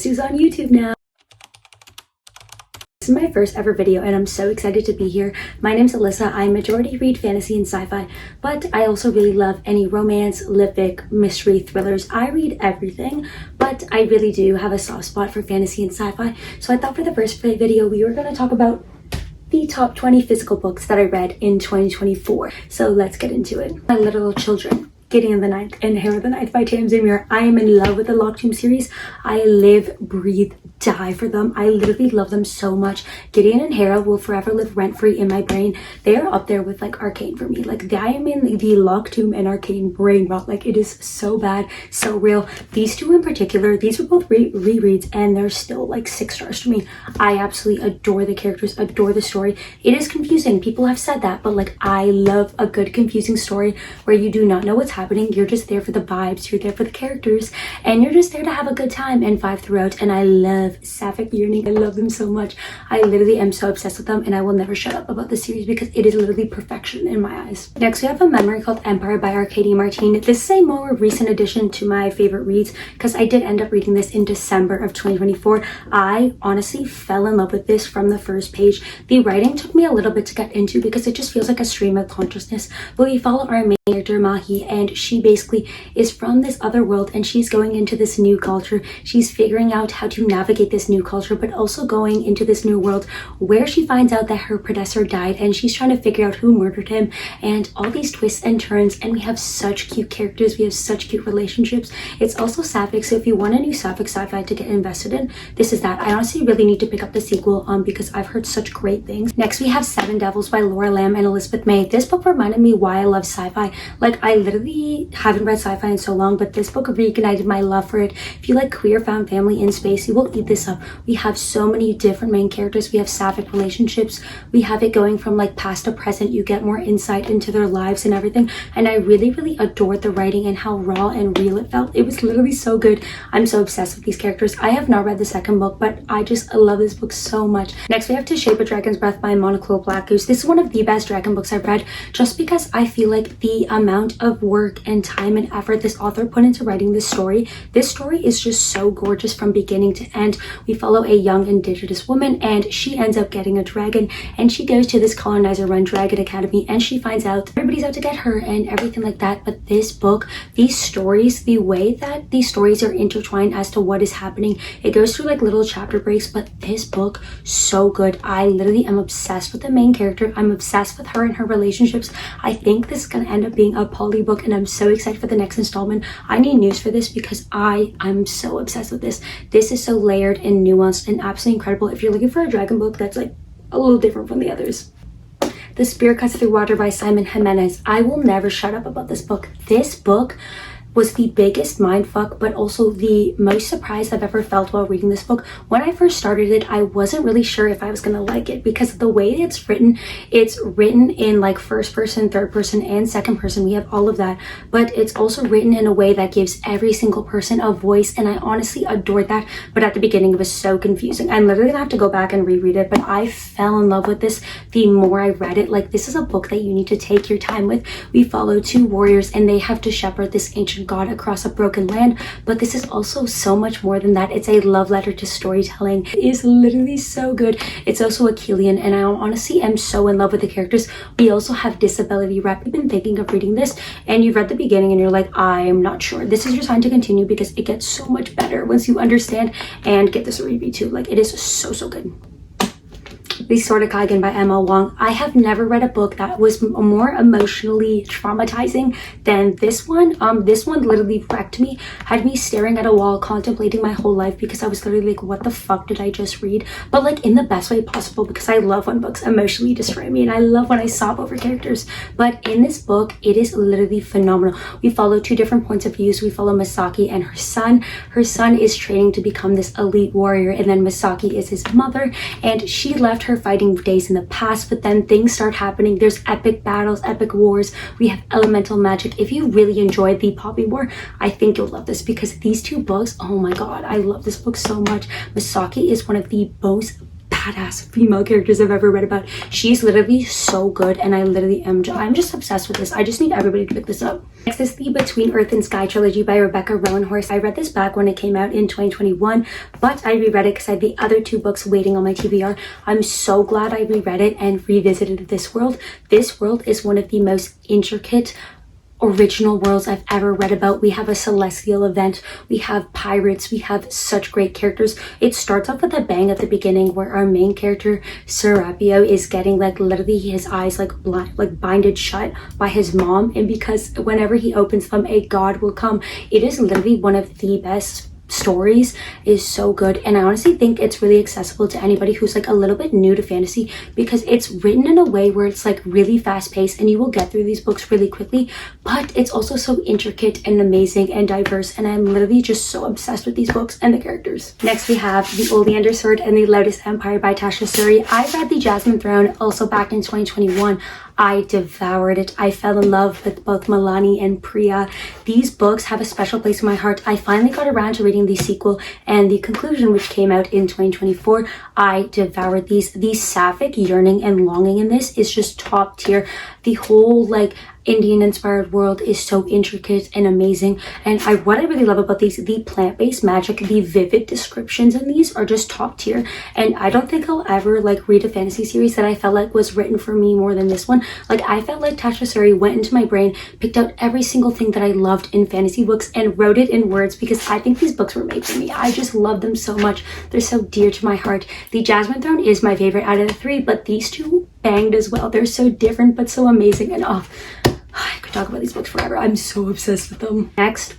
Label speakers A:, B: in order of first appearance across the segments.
A: Who's on YouTube now. This is my first ever video and I'm so excited to be here. My name's Alyssa. I majority read fantasy and sci-fi, but I also really love any romance, lipic, mystery, thrillers. I read everything, but I really do have a soft spot for fantasy and sci-fi. So I thought for the first video we were going to talk about the top 20 physical books that I read in 2024. So let's get into it. My Little Children, Gideon the Ninth, and Heir the Ninth by Tamsyn Muir. I am in love with the Lotus series. I live, breathe, die for them. I literally love them so much. Gideon and Heir will forever live rent-free in my brain. They are up there with like Arcane for me. Like I am in the Lotus and Arcane brain rot. Like it is so bad, so real. These two in particular, these were both rereads and they're still like 6 stars to me. I absolutely adore the characters, adore the story. It is confusing. People have said that, but like I love a good confusing story where you do not know what's happening. You're just there for the vibes. You're there for the characters and you're just there to have a good time and vibe throughout. And I love sapphic yearning. I love them so much. I literally am so obsessed with them and I will never shut up about this series because it is literally perfection in my eyes. Next we have a memory called Empire by Arkady Martine. This is a more recent addition to my favorite reads because I did end up reading this in December of 2024. I honestly fell in love with this from the first page. The writing took me a little bit to get into because it just feels like a stream of consciousness, but we follow our main character Mahi and she basically is from this other world and she's going into this new culture. She's figuring out how to navigate this new culture, but also going into this new world where she finds out that her predecessor died and she's trying to figure out who murdered him and all these twists and turns. And we have such cute characters, we have such cute relationships. It's also sapphic, so if you want a new sapphic sci-fi to get invested in, this is that. I honestly really need to pick up the sequel because I've heard such great things. Next we have Seven Devils by Laura Lamb and Elizabeth May. This book reminded me why I love sci-fi. Like I literally haven't read sci-fi in so long, but this book reignited my love for it. If you like queer found family in space, you will eat this up. We have so many different main characters. We have sapphic relationships. We have it going from like past to present. You get more insight into their lives and everything. And I really adored the writing and how raw and real it felt. It was literally so good. I'm so obsessed with these characters. I have not read the second book, but I just love this book so much. Next we have To Shape a Dragon's Breath by moniquill Blackgoose. This is one of the best dragon books I've read just because I feel like the amount of work and time and effort this author put into writing this story is just so gorgeous from beginning to end. We follow a young indigenous woman and she ends up getting a dragon and she goes to this colonizer run dragon academy and she finds out everybody's out to get her and everything like that. But this book, these stories, the way that these stories are intertwined as to what is happening, it goes through like little chapter breaks, but this book, so good. I literally am obsessed with the main character. I'm obsessed with her and her relationships. I think this is gonna end up being a poly book and I'm so excited for the next installment. I need news for this because I'm so obsessed with this. This is so layered and nuanced and absolutely incredible if you're looking for a dragon book that's like a little different from the others. The Spirit Cuts Through Water by Jimenez. I will never shut up about this book. This book was the biggest mindfuck, but also the most surprise I've ever felt while reading this book. When I first started it, I wasn't really sure if I was gonna like it because the way it's written in like first person, third person, and second person. We have all of that, but it's also written in a way that gives every single person a voice, and I honestly adored that. But at the beginning, it was so confusing. I'm literally gonna have to go back and reread it, but I fell in love with this the more I read it. Like this is a book that you need to take your time with. We follow 2 warriors and they have to shepherd this ancient god across a broken land, but this is also so much more than that. It's a love letter to storytelling. It is literally so good. It's also a Killian and I honestly am so in love with the characters. We also have disability rep. You've been thinking of reading this and you've read the beginning and you're like, I'm not sure. This is your sign to continue because it gets so much better once you understand and get this read too. Like it is so good. The Sord of Kagen by Wang. I have never read a book that was more emotionally traumatizing than this one. This one literally wrecked me, had me staring at a wall, contemplating my whole life because I was literally like, what the fuck did I just read? But like in the best way possible because I love when books emotionally destroy me and I love when I sob over characters. But in this book, it is literally phenomenal. We follow 2 different points of views. We follow Misaki and her son. Her son is training to become this elite warrior and then Misaki is his mother and she left her fighting days in the past, but then things start happening. There's epic battles, epic wars. We have elemental magic. If you really enjoyed the Poppy War, I think you'll love this because these 2 books, oh my god, I love this book so much. Misaki is one of the most badass female characters I've ever read about. She's literally so good, and I'm just obsessed with this. I just need everybody to pick this up. Next is the Between Earth and Sky trilogy by roanhorse. I read this back when it came out in 2021, but I reread it because I had the other two books waiting on my TBR. I'm so glad I reread it and revisited this world. This world is one of the most intricate original worlds I've ever read about. We have a celestial event, we have pirates, we have such great characters. It starts off with a bang at the beginning where our main character Serapio is getting like literally his eyes like binded shut by his mom, and because whenever he opens them a god will come. It is literally one of the best stories. Is so good, and I honestly think it's really accessible to anybody who's like a little bit new to fantasy, because it's written in a way where it's like really fast paced and you will get through these books really quickly, but it's also so intricate and amazing and diverse, and I'm literally just so obsessed with these books and the characters. Next we have the Oleander Sword and the Lotus Empire by Tasha Suri. I read the Jasmine Throne also back in 2021. I devoured it. I fell in love with both Milani and Priya. These books have a special place in my heart. I finally got around to reading the sequel and the conclusion, which came out in 2024. I devoured these. The sapphic yearning and longing in this is just top tier. The whole like Indian inspired world is so intricate and amazing, and what I really love about these, the plant-based magic, the vivid descriptions in these are just top tier, and I don't think I'll ever like read a fantasy series that I felt like was written for me more than this one. Like I felt like Tasha Suri went into my brain, picked out every single thing that I loved in fantasy books and wrote it in words, because I think these books were made for me. I just love them so much. They're so dear to my heart. The Jasmine Throne is my favorite out of the three, but these two banged as well. They're so different but so amazing, and I could talk about these books forever. I'm so obsessed with them. Next,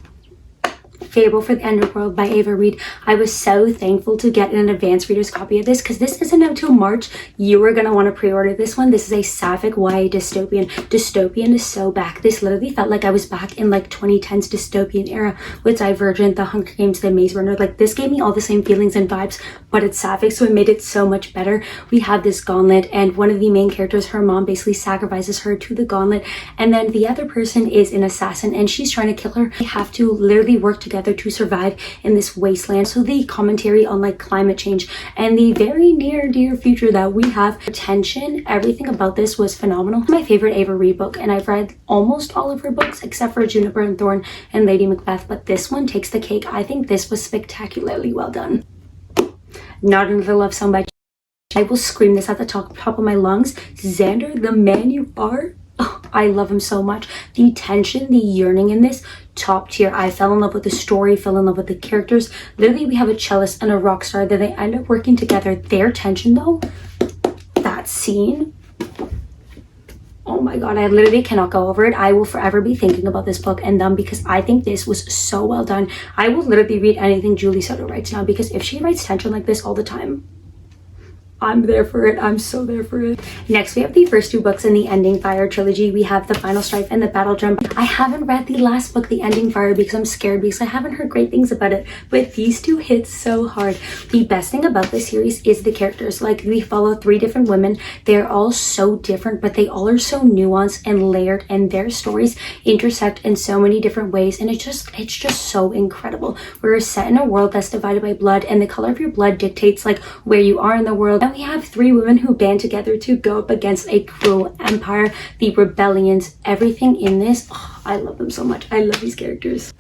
A: Fable for the Underworld by Ava Reid. I was so thankful to get an advanced reader's copy of this, because this isn't out till March. You are going to want to pre-order this one. This is a sapphic YA dystopian. Dystopian is so back. This literally felt like I was back in like 2010's dystopian era with Divergent, The Hunger Games, The Maze Runner. Like this gave me all the same feelings and vibes, but it's sapphic, so it made it so much better. We have this gauntlet, and one of the main characters, her mom basically sacrifices her to the gauntlet, and then the other person is an assassin and she's trying to kill her. They have to literally work together to survive in this wasteland. So the commentary on like climate change and the very near dear future that we have, tension, everything about this was phenomenal. My favorite Ava Reid book, and I've read almost all of her books except for Juniper and Thorn and Lady Macbeth, but this one takes the cake. I think this was spectacularly well done. Not Another Love Song by I will scream this at the top of my lungs. Xander, the man you are. Oh, I love him so much. The tension, the yearning in this, top tier. I fell in love with the story, fell in love with the characters. Literally, we have a cellist and a rock star that they end up working together. Their tension though, that scene, oh my god, I literally cannot go over it. I will forever be thinking about this book and them, because I think this was so well done. I will literally read anything Julie Soto writes now, because if she writes tension like this all the time, I'm there for it. I'm so there for it. Next, we have the first two books in the Ending Fire trilogy. We have The Final Strife and The Battle Drum. I haven't read the last book, The Ending Fire, because I'm scared, because I haven't heard great things about it, but these two hit so hard. The best thing about this series is the characters. Like, we follow three different women. They're all so different, but they all are so nuanced and layered, and their stories intersect in so many different ways, and it's just so incredible. We're set in a world that's divided by blood, and the color of your blood dictates like where you are in the world. We have three women who band together to go up against a cruel empire, the rebellions, everything in this. Oh, I love them so much. I love these characters.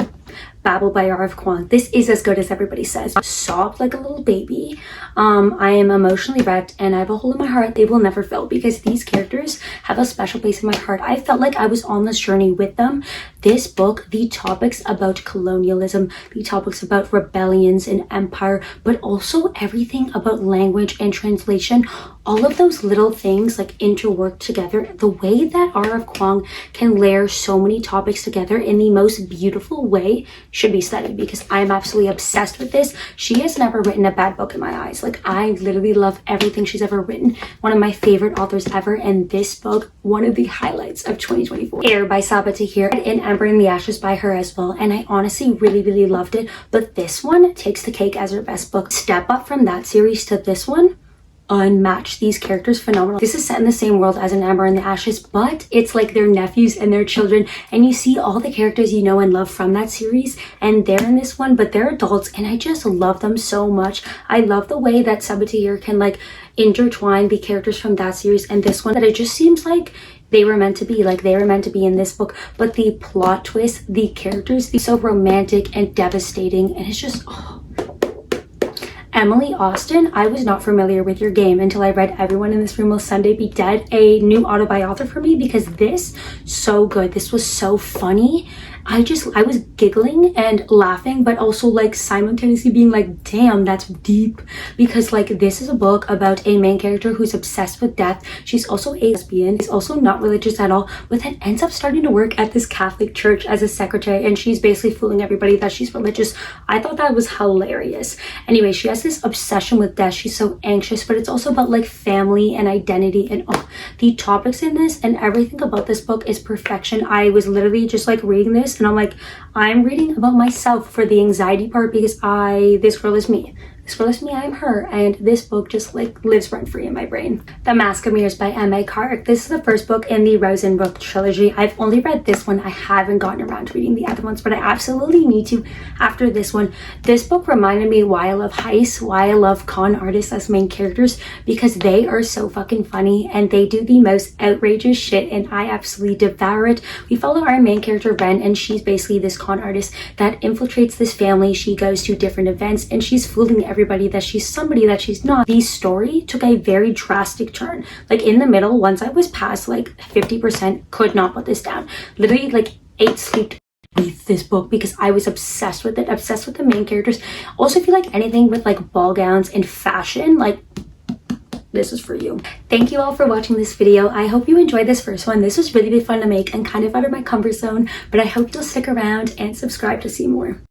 A: Babel by Kuang. This is as good as everybody says. Sobbed like a little baby. I am emotionally wrecked, and I have a hole in my heart they will never fill, because these characters have a special place in my heart. I felt like I was on this journey with them. This book, the topics about colonialism, the topics about rebellions and empire, but also everything about language and translation, all of those little things like interwork together. The way that Kuang can layer so many topics together in the most beautiful way should be studied, because I am absolutely obsessed with this. She has never written a bad book in my eyes. Like, I literally love everything she's ever written. One of my favorite authors ever, and this book, one of the highlights of 2024. Heir by Sabaa Tahir, and Ember in the Ashes by her as well, and I honestly really loved it, but this one takes the cake as her best book. Step up from that series to this one. unmatched. These characters phenomenal. This is set in the same world as An Amber and the Ashes, but it's like their nephews and their children, and you see all the characters you know and love from that series, and they're in this one, but they're adults, and I just love them so much. I love the way that Sabaa Tahir can like intertwine the characters from that series and this one, that it just seems like they were meant to be, like they were meant to be in this book. But the plot twist, the characters, they're so romantic and devastating, and it's just, oh. Emily Austen, I was not familiar with your game until I read Everyone in This Room Will Someday Be Dead, a new autobiography for me, because this, so good. This was so funny. I was giggling and laughing, but also like simultaneously being like, damn, that's deep. Because like this is a book about a main character who's obsessed with death. She's also a lesbian. She's also not religious at all, but then ends up starting to work at this Catholic church as a secretary, and she's basically fooling everybody that she's religious. I thought that was hilarious. Anyway, she has this obsession with death. She's so anxious, but it's also about like family and identity, and the topics in this and everything about this book is perfection. I was literally just like reading this and I'm like, I'm reading about myself for the anxiety part, because this girl is me. This girl is me, I am her, and this book just like lives rent free in my brain. The Mask of Mirrors by M.A. Carrick. This is the first book in the Rosen book trilogy. I've only read this one. I haven't gotten around to reading the other ones, but I absolutely need to after this one. This book reminded me why I love heists, why I love con artists as main characters, because they are so fucking funny and they do the most outrageous shit, and I absolutely devour it. We follow our main character Ren, and she's basically this con artist that infiltrates this family. She goes to different events and she's fooling everybody that she's somebody that she's not. The story took a very drastic turn. Like in the middle, once I was past like 50%, could not put this down. Literally like ate, sleep with this book because I was obsessed with it, obsessed with the main characters. Also, if you like anything with like ball gowns and fashion, like this is for you. Thank you all for watching this video. I hope you enjoyed this first one. This was really fun to make and kind of out of my comfort zone, but I hope you'll stick around and subscribe to see more.